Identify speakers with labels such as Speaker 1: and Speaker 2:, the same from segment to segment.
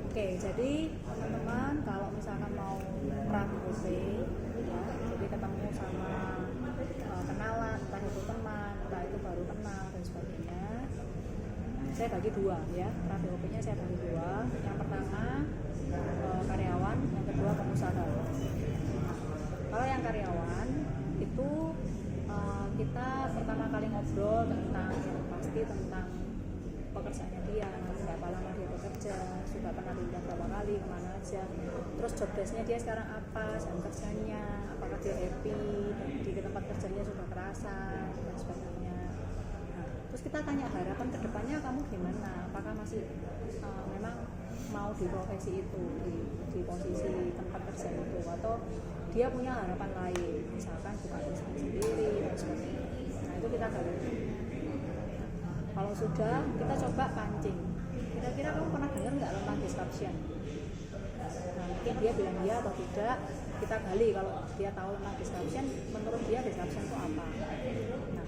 Speaker 1: Oke, jadi teman-teman kalau misalkan mau pramuka ya, jadi ketemu sama kenalan, entah itu teman, entah itu baru kenal dan sebagainya. Saya bagi dua ya, pramuka-nya saya bagi dua. Yang pertama karyawan, yang kedua pengusaha. Kalau yang karyawan itu kita pertama kali ngobrol tentang pasti tentang pekerjaannya dia, berapa lama dia bekerja, sudah pernah pindah berapa kali, kemana aja, terus job desk-nya dia sekarang apa, jam kerjanya, apakah dia happy di tempat kerjanya sudah terasa dan sebagainya. Nah, terus kita tanya harapan kedepannya kamu gimana, apakah masih memang mau di profesi itu, di posisi tempat kerja itu, atau dia punya harapan lain, misalkan buka bisnis sendiri dan sebagainya. Nah itu kita gali. Kalau sudah, kita coba pancing. Kira-kira kamu pernah dengar nggak tentang disruption? Nah, mungkin dia bilang iya atau tidak. Kita gali kalau dia tahu tentang disruption, menurut dia disruption itu apa. Nah,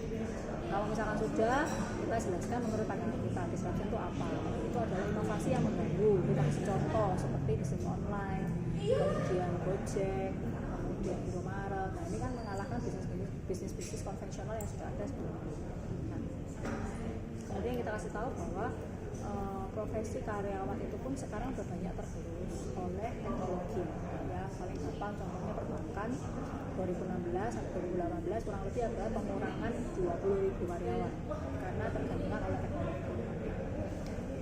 Speaker 1: kalau misalkan sudah, kita jelaskan menurut pandangan kita disruption itu apa. Itu adalah inovasi yang mengganggu. Kita kasih contoh seperti bisnis online, kemudian Gojek, kemudian Indomaret. Nah, ini kan mengalahkan bisnis konvensional yang sudah ada sebelumnya. Kemudian kita kasih tahu bahwa profesi karyawan itu pun sekarang sudah banyak tergerus oleh teknologi ya. Paling gampang contohnya perbankan 2016 sampai 2018 kurang lebih ada pengurangan 20.000 karyawan karena tergantungan oleh teknologi.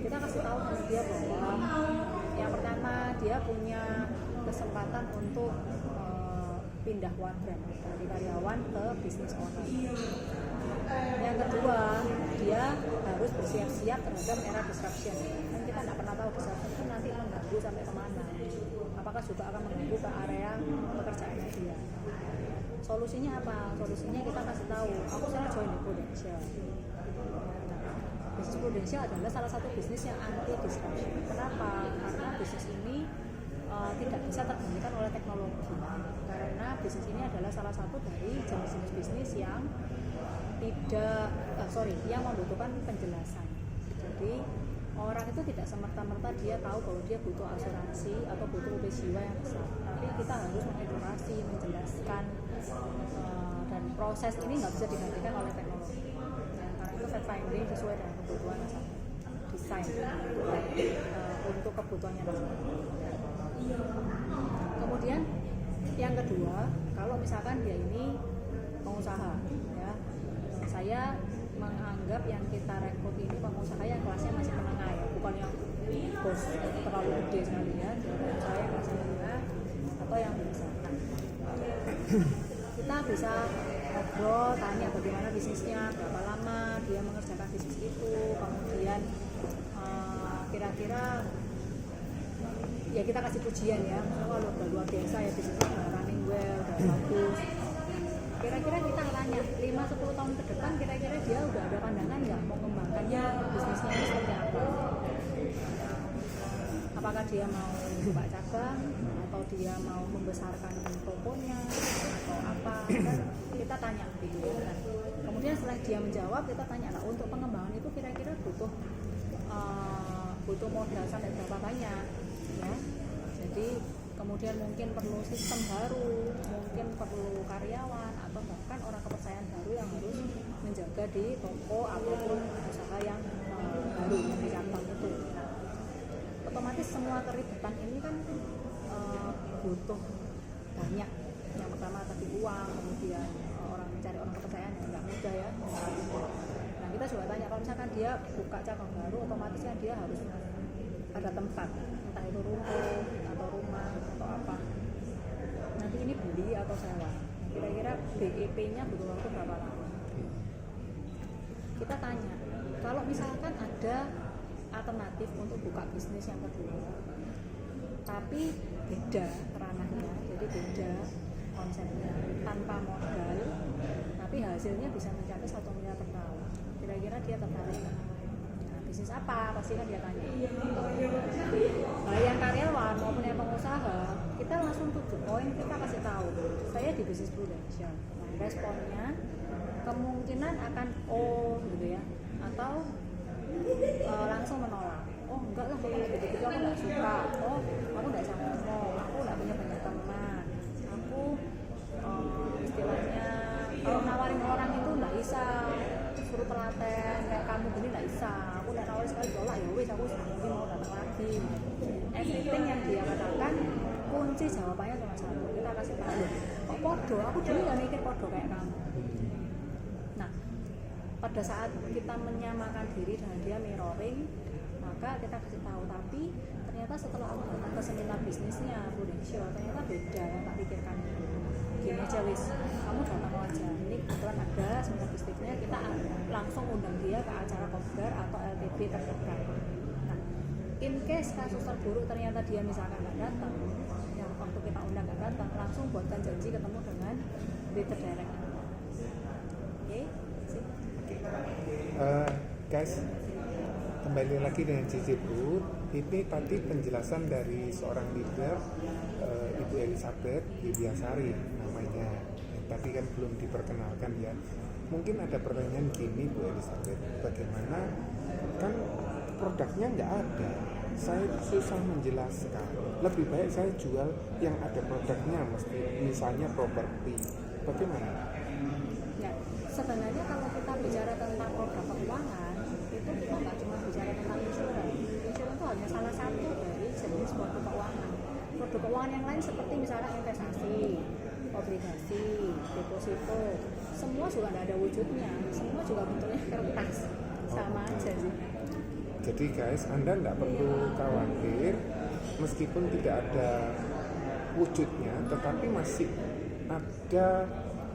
Speaker 1: Kita kasih tahu sama dia bahwa yang pertama dia punya kesempatan untuk pindah quadrant dari karyawan ke bisnis owner. Yang kedua, dia harus bersiap-siap terhadap era disruption. Kan kita tidak pernah tahu disruption itu nanti mengganggu sampai kemana. Apakah juga akan mengganggu ke area pekerjaannya dia. Solusinya apa? Solusinya kita kasih tahu. Aku sekarang join di Prudential. Bisnis Prudential adalah salah satu bisnis yang anti disruption. Kenapa? Karena bisnis ini tidak bisa tergantikan oleh teknologi. Karena bisnis ini adalah salah satu dari jenis-jenis bisnis yang yang membutuhkan penjelasan. Jadi orang itu tidak semerta-merta dia tahu bahwa dia butuh asuransi atau butuh UP jiwa yang besar. Tapi kita harus mengedukasi, menjelaskan, dan proses ini nggak bisa digantikan oleh teknologi. Karena itu fact finding sesuai dengan kebutuhan nasabah, desain untuk kebutuhannya nasabah. Kemudian yang kedua, kalau misalkan dia ini pengusaha, ya, saya menganggap yang kita rekrut ini pengusaha yang kelasnya masih menengah ya, bukan yang bos terlalu gede sekali ya, pengusaha yang kelas menengah atau yang biasa. Nah, kita bisa ngobrol, tanya bagaimana bisnisnya, berapa lama dia mengerjakan bisnis itu, kemudian kira-kira ya kita kasih pujian ya, kalau udah luar biasa ya bisnisnya udah running well, udah bagus. Kira-kira kita tanya 5-10 tahun ke depan kira-kira dia udah ada pandangan nggak mau mengembangkannya bisnisnya ini seperti apa? Apakah dia mau buka cabang atau dia mau membesarkan tokonya atau apa? Dan kita tanya gitu kan. Kemudian setelah dia menjawab kita tanya lah untuk pengembangan itu kira-kira butuh modal sampai berapa banyak ya. Jadi kemudian mungkin perlu sistem baru, mungkin perlu karyawan atau bahkan orang kepercayaan baru yang harus menjaga di toko ataupun usaha yang baru yang di cabang itu. Nah, otomatis semua keributan ini kan butuh banyak. Yang pertama tadi uang, kemudian orang mencari orang kepercayaan yang nggak mudah ya. Nah kita juga tanya kalau misalkan dia buka cabang baru, otomatis kan dia harus ada tempat, entah itu ruko atau rumah atau apa. Nanti ini beli atau sewa. Kira-kira BEP-nya butuh waktu berapa lama? Kita tanya, kalau misalkan ada alternatif untuk buka bisnis yang kedua, tapi beda ranahnya, jadi beda konsepnya, tanpa modal, tapi hasilnya bisa mencapai 1 miliar per tahun. Kira-kira dia tertarik? Bisnis apa? Pasti kan dia tanya. Nah, yang karyawan maupun yang pengusaha, kita langsung to the point, kita kasih tahu. Saya di bisnis Prudential. Nah, responnya kemungkinan akan gitu ya, atau langsung menolak. Oh enggak lah pokoknya gitu-gitu aku nggak suka, oh aku nggak bisa ngomong, aku nggak punya banyak teman, aku istilahnya kalau nawarin orang itu nggak bisa, suruh telaten kayak kamu gini nggak bisa, aku udah nawarin sekali tolak ya wis aku nanti mau datang lagi. Everything yang dia katakan kunci jawabannya cuma satu, kita kasih tahu kok podo, aku dulu nggak mikir podo kayak kamu. Nah pada saat kita menyamakan diri dengan dia mirroring, maka kita kasih tahu, tapi ternyata setelah aku datang ke seminar bisnisnya Prudential, ternyata beda yang tak pikirkan. Gini aja wis, kamu datang aja, ini kebetulan ada seminar bisnisnya, kita langsung undang dia ke acara kopdar atau LTB terdekat. Nah in case kasus terburuk ternyata dia misalkan nggak datang, yang waktu kita undang nggak datang, langsung buatkan janji ketemu dengan leader direct. Oke, sip.
Speaker 2: Guys, kembali lagi dengan Cici Bud. Ini tadi penjelasan dari seorang leader, Ibu Elizabeth Wibiasari namanya. Tadi kan belum diperkenalkan ya. Mungkin ada pertanyaan gini Bu Elizabeth, bagaimana kan produknya nggak ada, saya susah menjelaskan. Lebih baik saya jual yang ada produknya, misalnya properti. Bagaimana?
Speaker 1: Ya, sebenarnya kalau kita bicara tentang produk keuangan, itu kita nggak cuma bicara tentang insurans. Insurans itu hanya salah satu dari jenis produk keuangan. Produk keuangan yang lain seperti misalnya investasi, obligasi, deposito, semua juga nggak ada wujudnya, semua juga bentuknya kertas, sama aja sih.
Speaker 2: Jadi guys, Anda nggak perlu khawatir, meskipun tidak ada wujudnya, tetapi masih ada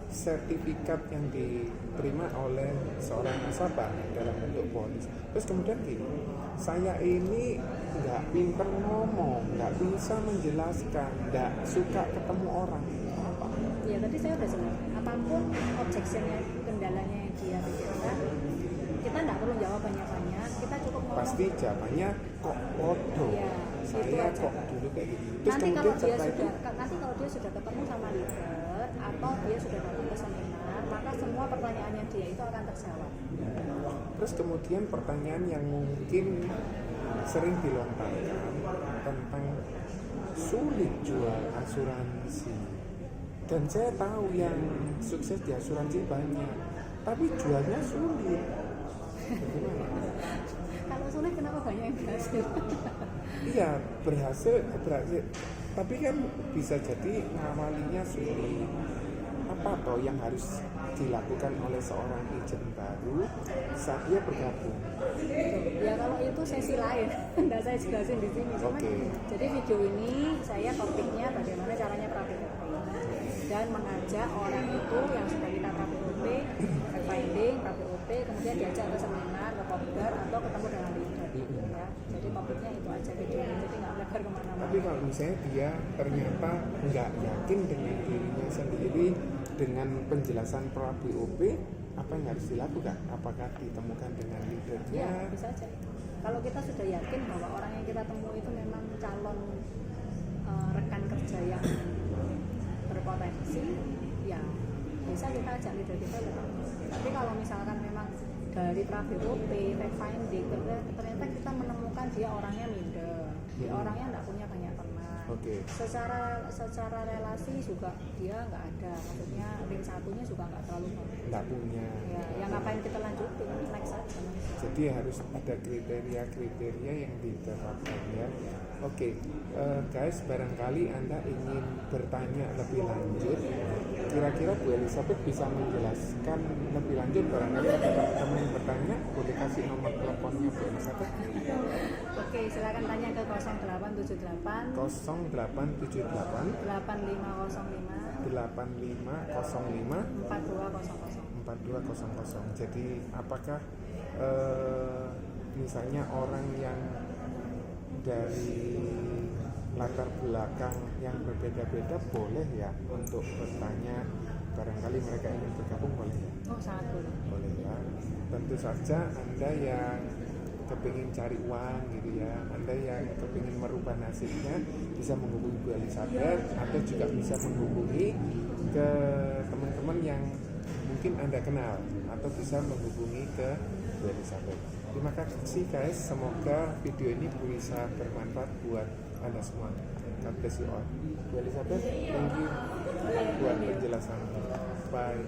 Speaker 2: sertifikat yang diterima oleh seorang nasabah dalam bentuk polis. Terus kemudian gini, saya ini nggak pinter ngomong, nggak bisa menjelaskan, nggak suka ketemu orang. Apa?
Speaker 1: Ya tadi saya udah jelaskan, apapun objectionnya, kendalanya yang dia pikirkan, kita nggak perlu jawab banyak-banyak, kita cukup ngomong.
Speaker 2: Pasti jawabannya kok podo,
Speaker 1: ya,
Speaker 2: saya kok dulu kayak gitu. Terus
Speaker 1: nanti kalau dia
Speaker 2: itu,
Speaker 1: sudah ketemu sama leader atau dia sudah datang ke seminar, maka semua pertanyaannya dia itu akan terjawab.
Speaker 2: Terus kemudian pertanyaan yang mungkin sering dilontarkan tentang sulit jual asuransi. Dan saya tahu yang sukses di asuransi banyak, tapi jualnya sulit. Bagaimana?
Speaker 1: Kalau sulit kenapa banyak yang berhasil?
Speaker 2: Iya, berhasil. Tapi kan bisa jadi ngawalinya sulit. Apa toh yang harus dilakukan oleh seorang agent baru saat dia bergabung?
Speaker 1: Ya kalau itu sesi lain, nggak saya jelasin di sini. Cuman, jadi video ini saya topiknya bagaimana caranya PRAPOP dan mengajak orang itu yang sudah kita PRAPOP, fact finding, PRAPOP, kemudian diajak ke seminar, ke kopdar atau ketemu dengan leader. Ya, jadi topiknya itu aja videonya, jadi nggak melebar kemana-mana.
Speaker 2: Tapi kalau misalnya dia ternyata nggak yakin dengan dirinya sendiri dengan penjelasan PRAPOP, apa yang harus dilakukan? Apakah ditemukan dengan leadernya?
Speaker 1: Ya, bisa aja. Kalau kita sudah yakin bahwa orang yang kita temui itu memang calon rekan kerja yang berpotensi, ya bisa kita ajak leader kita ketemu. Tapi kalau misalkan memang dari PRAPOP, fact finding, ternyata kita menemukan dia orangnya minder, dia orangnya nggak punya banyak teman. Secara relasi juga dia nggak ada, maksudnya ring satunya juga nggak terlalu
Speaker 2: nggak punya.
Speaker 1: Ya, yang ngapain kita lanjutin, next aja.
Speaker 2: Jadi harus ada kriteria yang diterapkan ya. Oke, guys, barangkali Anda ingin bertanya lebih lanjut, kira-kira Bu Elizabeth bisa menjelaskan lebih lanjut. Barangkali ada teman-teman yang bertanya, boleh kasih nomor teleponnya Bu Elizabeth.
Speaker 1: Oke, silakan tanya ke 0878 8505
Speaker 2: 4200. Jadi apakah misalnya orang yang dari latar belakang yang berbeda-beda boleh ya untuk bertanya, barangkali mereka ingin bergabung boleh ya?
Speaker 1: Oh, sangat boleh
Speaker 2: ya. Tentu saja Anda yang kepingin cari uang gitu ya, Anda yang kepingin merubah nasibnya bisa menghubungi Bu Elizabeth, atau juga bisa menghubungi ke teman-teman yang mungkin Anda kenal, atau bisa menghubungi ke Bu Elizabeth. Terima kasih guys, semoga video ini bisa bermanfaat buat Anda semua. God bless you all. Bu Elizabeth, thank you buat penjelasannya. Bye.